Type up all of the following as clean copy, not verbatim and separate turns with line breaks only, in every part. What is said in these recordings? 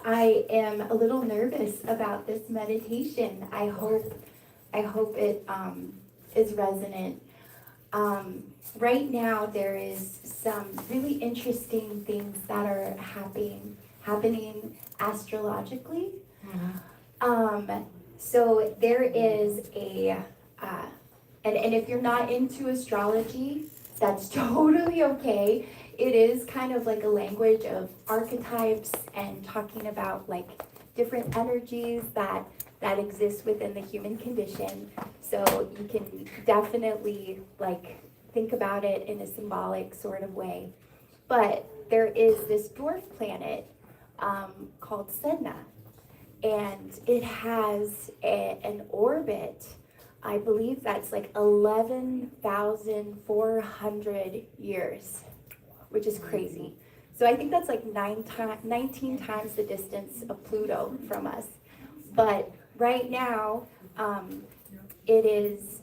I am a little nervous about this meditation. I hope it is resonant. Right now, there is some really interesting things that are happening astrologically. So there is uh, and if you're not into astrology, that's totally okay. It is kind of like a language of archetypes and talking about like different energies that exist within the human condition. So you can definitely like think about it in a symbolic sort of way. But there is this dwarf planet called Sedna, and it has an orbit. I believe that's like 11,400 years, which is crazy. So I think that's like 19 times the distance of Pluto from us. But right now, it is,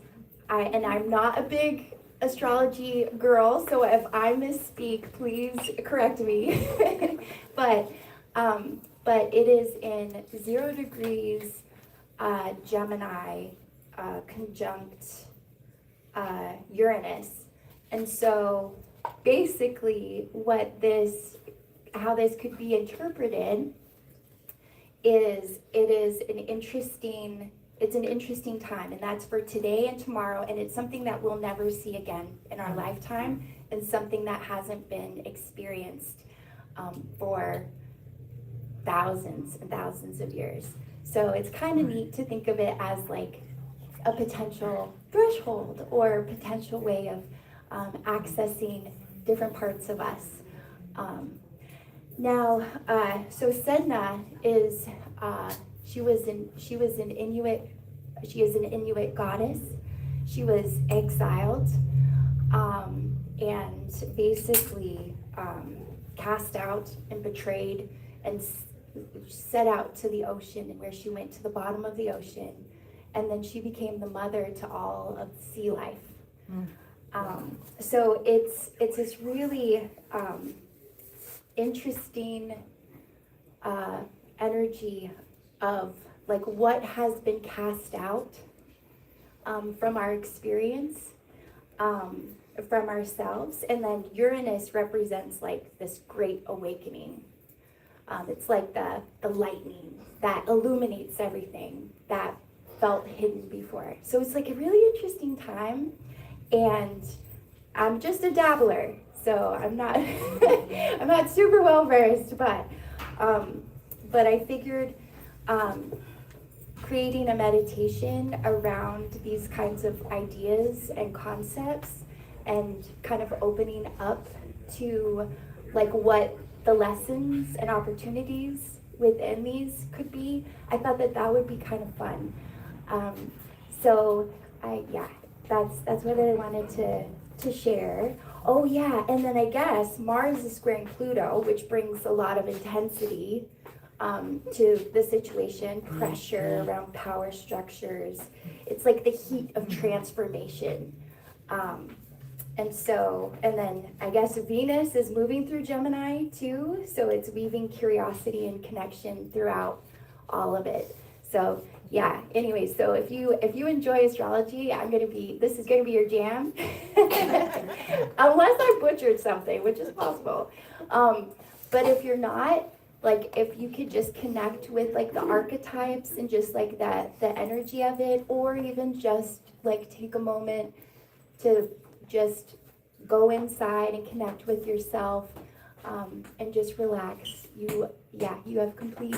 and I'm not a big astrology girl, so if I misspeak, please correct me. but but it is in 0 degrees Gemini conjunct Uranus. And so basically how this could be interpreted is it's an interesting time, and that's for today and tomorrow, and it's something that we'll never see again in our lifetime, and something that hasn't been experienced for thousands and thousands of years. So it's kind of neat to think of it as like a potential threshold or potential way of accessing different parts of us. So Sedna is she is an Inuit goddess. She was exiled and basically cast out and betrayed and set out to the ocean, where she went to the bottom of the ocean, and then she became the mother to all of sea life. So it's this really interesting energy of like what has been cast out from our experience, from ourselves, and then Uranus represents like this great awakening. It's like the lightning that illuminates everything that felt hidden before. So it's like a really interesting time, and I'm just a dabbler, so I'm not I'm not super well versed, but I figured creating a meditation around these kinds of ideas and concepts, and kind of opening up to like what the lessons and opportunities within these could be, I thought that would be kind of fun. That's what I wanted to share. Oh yeah, and then I guess Mars is squaring Pluto, which brings a lot of intensity to the situation, pressure around power structures. It's like the heat of transformation. And then I guess Venus is moving through Gemini too, so it's weaving curiosity and connection throughout all of it. So yeah, anyway, so if you enjoy astrology, this is gonna be your jam. Unless I butchered something, which is possible. But if you're not, like if you could just connect with like the archetypes and just like the energy of it, or even just like take a moment to just go inside and connect with yourself, and just relax. You have complete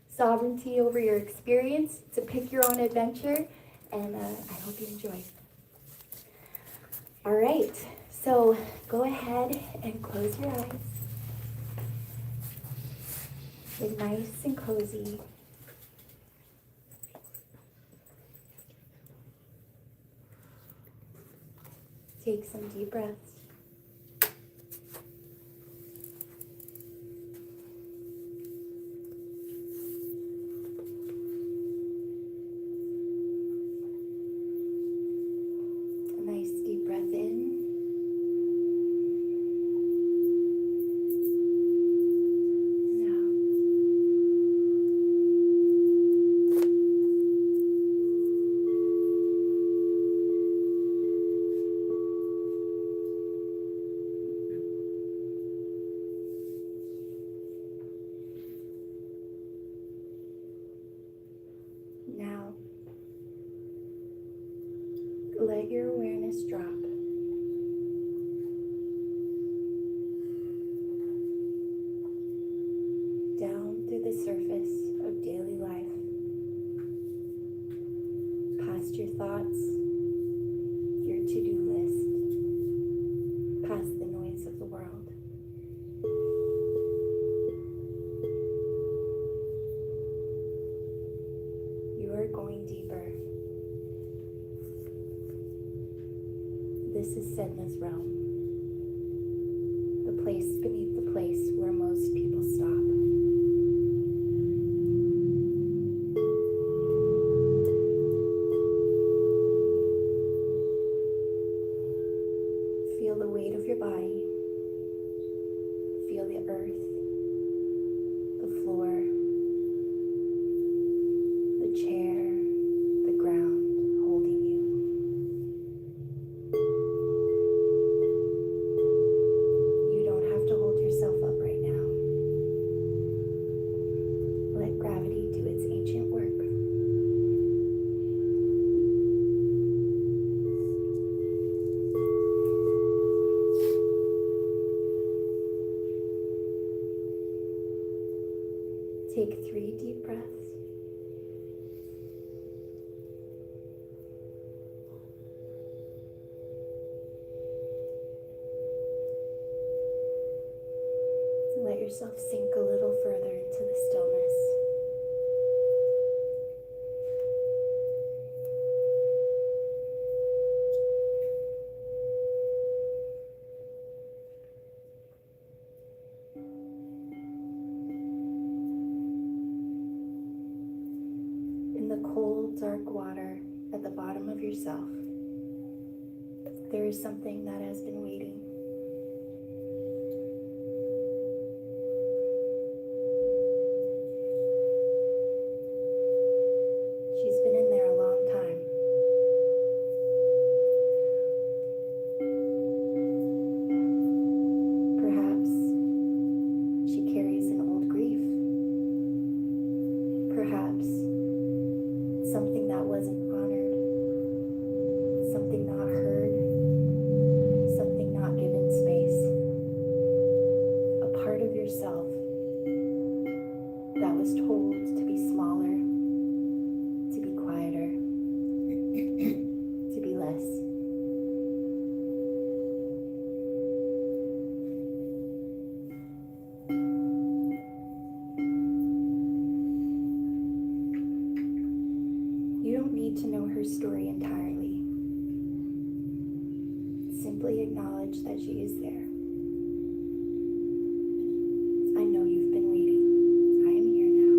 sovereignty over your experience to pick your own adventure, and I hope you enjoy. All right, so go ahead and close your eyes. Get nice and cozy. Take some deep breaths. A nice deep breath in. And out. let your awareness drop. Down through the surface of daily life, past your thoughts, your to-do list, past the noise of the world. You are going deeper. This is Sedna's realm, the place beneath the place where most people stop. Feel the weight of your body. Feel the earth, the floor, the chair, the ground holding you. You don't have to hold yourself up right now. Let gravity do its ancient work. Take 3 deep breaths. And let yourself sink a little further into the stillness. In the cold, dark water at the bottom of yourself, there is something that has been waiting. She's been in there a long time. Perhaps she carries an old grief. Perhaps something that wasn't honored, something not heard, something not given space. A part of yourself that was told to be smaller, to be quieter, to be less. You don't need to know her story entirely. Simply acknowledge that she is there. I know you've been waiting. I am here now.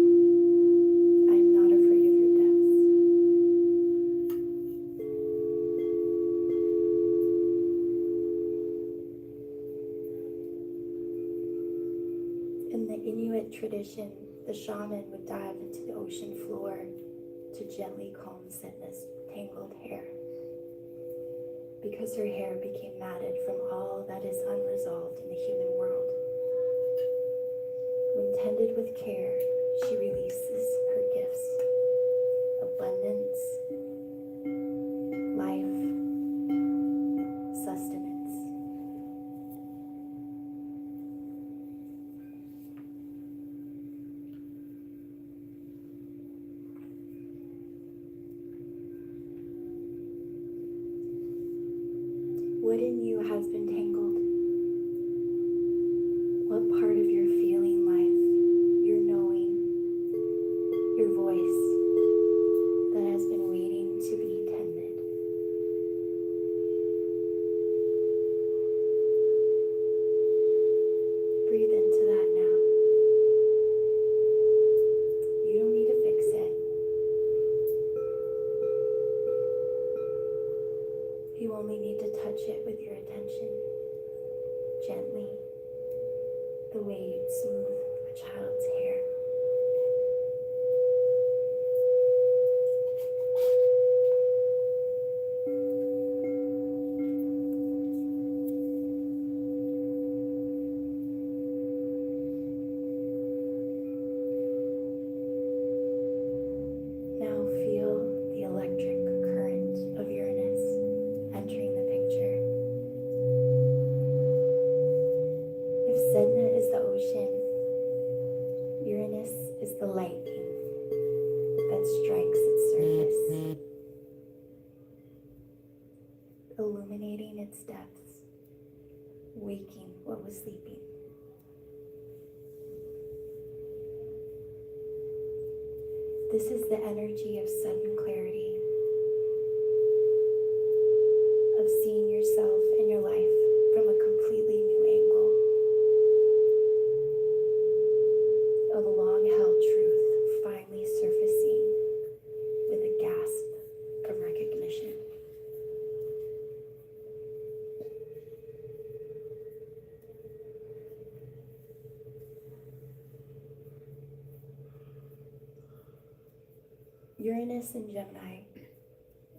I am not afraid of your depths. In the Inuit tradition, the shaman would dive into the ocean floor to gently comb Sedna's tangled hair, because her hair became matted from all that is unresolved in the human world. When tended with care, she releases her gifts: abundance, life, sustenance. What in you has been tangled? What part of your feeling life, your knowing, your voice that has been waiting to be tended? Breathe into that now. You don't need to fix it. You only need to touch it with your attention, gently, the way you'd smooth a child's hair. Now feel the electric current of Uranus the lightning that strikes its surface, illuminating its depths, waking what was sleeping. This is the energy of sudden clarity, of seeing yourself and your life from a completely new angle, of a long-held truth finally surfacing with a gasp of recognition. Uranus in Gemini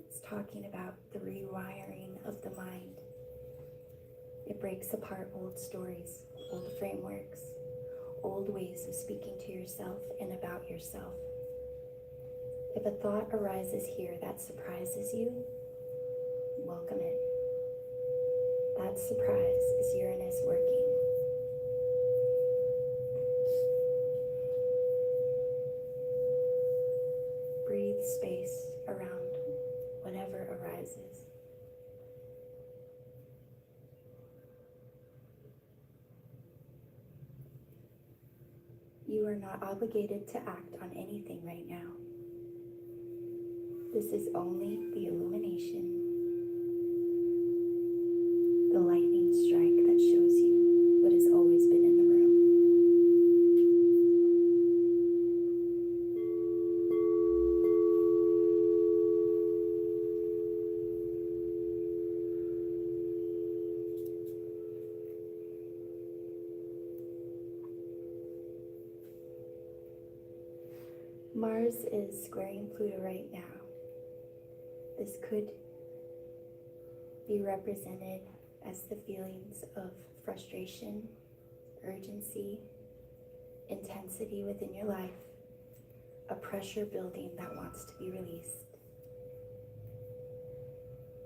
is talking about the rewiring of the mind. It breaks apart old stories, old frameworks, old ways of speaking to yourself and about yourself. If a thought arises here that surprises you, welcome it. That surprise is Uranus working. Breathe space around whatever arises. You are not obligated to act on anything right now. This is only the illumination, the lightning strike that shows you what has always been in the room. Mars is squaring Pluto right now. This could be represented as the feelings of frustration, urgency, intensity within your life, a pressure building that wants to be released.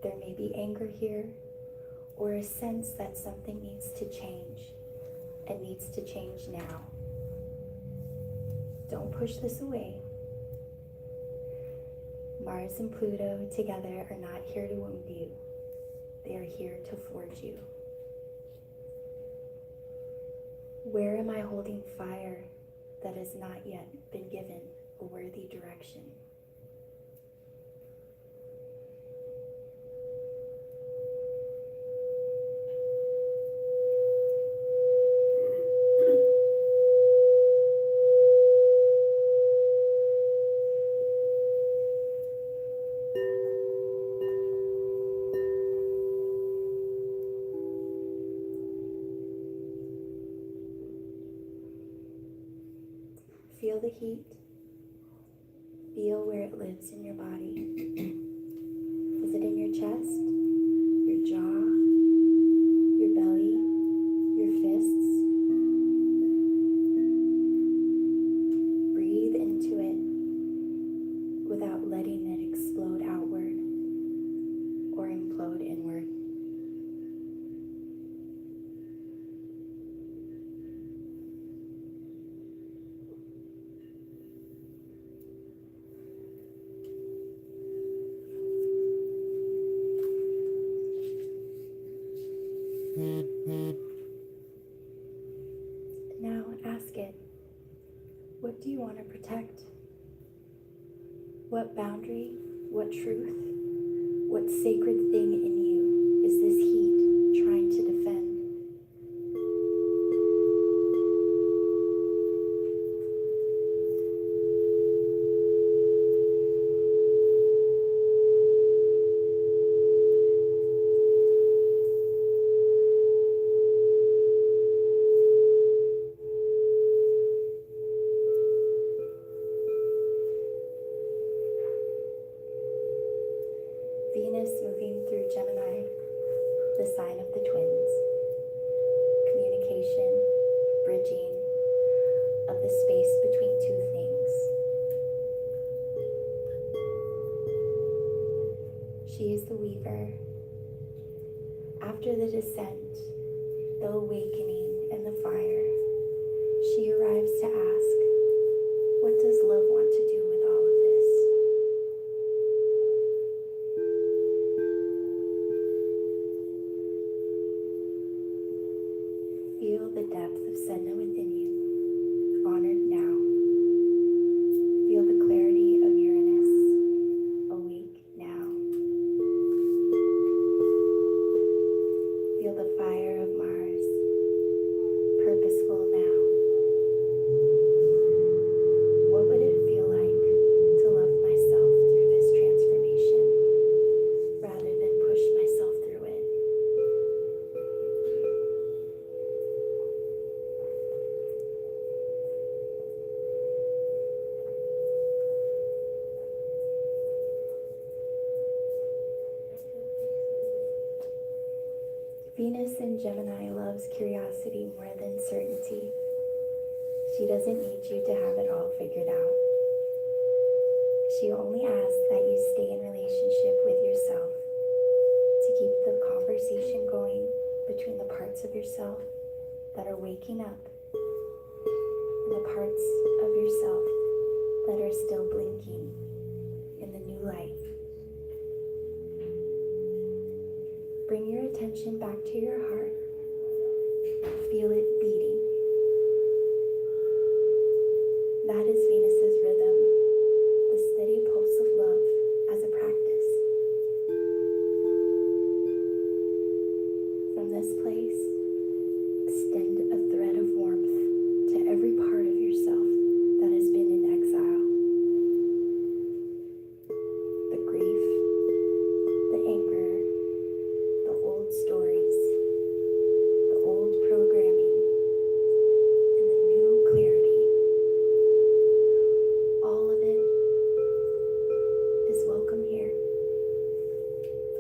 There may be anger here, or a sense that something needs to change, and needs to change now. Don't push this away. Mars and Pluto together are not here to wound you. They are here to forge you. Where am I holding fire that has not yet been given a worthy direction? Feel the heat. Feel where it lives in your body. Is it in your chest, your jaw, your belly, your fists? Breathe into it without letting it explode outward or implode inward. Now ask it, what do you want to protect? What boundary, what truth, what sacred thing in you is this heat trying to defend? Venus moving through Gemini, the sign of the twins. Communication, bridging of the space between two things. She is the weaver. After the descent, the awakening, and the fire, she arrives to ask, what Venus in Gemini loves curiosity more than certainty. She doesn't need you to have it all figured out. She only asks that you stay in relationship with yourself to keep the conversation going between the parts of yourself that are waking up and the parts of yourself that are still blinking in the new light. Bring your attention back to your heart. Feel it beating. That is Venus's rhythm, the steady pulse of love as a practice. From this place, extend a thread of warmth to every part of yourself that has been in exile. The grief, the anger, the old stories, the old programming, and the new clarity. All of it is welcome here.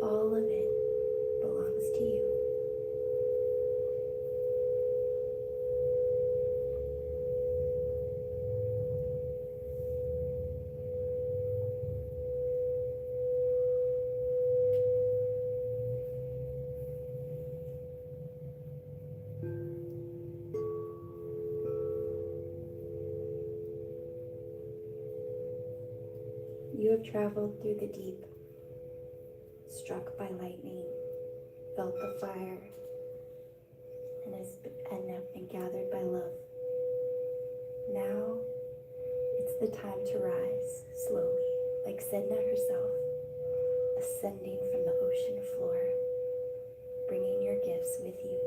All of it belongs to you. You have traveled through the deep, struck by lightning, felt the fire, and have been gathered by love. Now, it's the time to rise slowly, like Sedna herself, ascending from the ocean floor, bringing your gifts with you.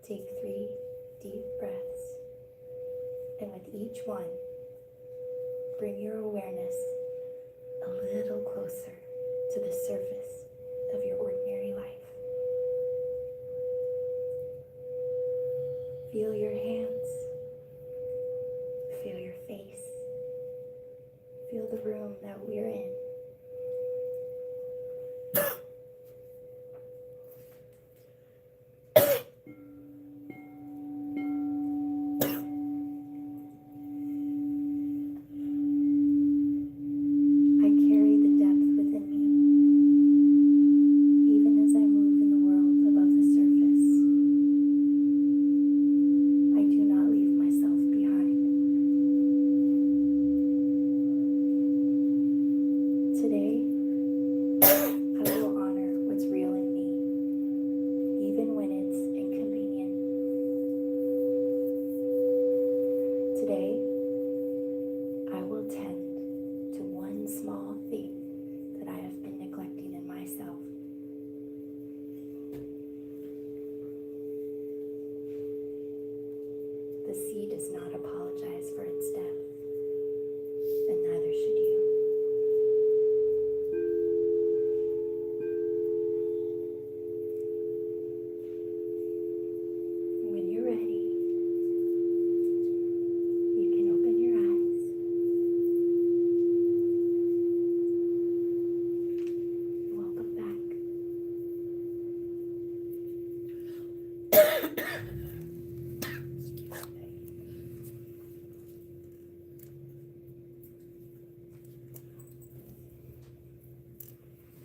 Take 3 deep breaths, and with each one, bring your awareness a little closer to the surface of your ordinary life. Feel your hands, feel your face, feel the room that we're in. Today, I will honor what's real in me, even when it's inconvenient. Today, I will tend to one small thing that I have been neglecting in myself. The seed is not a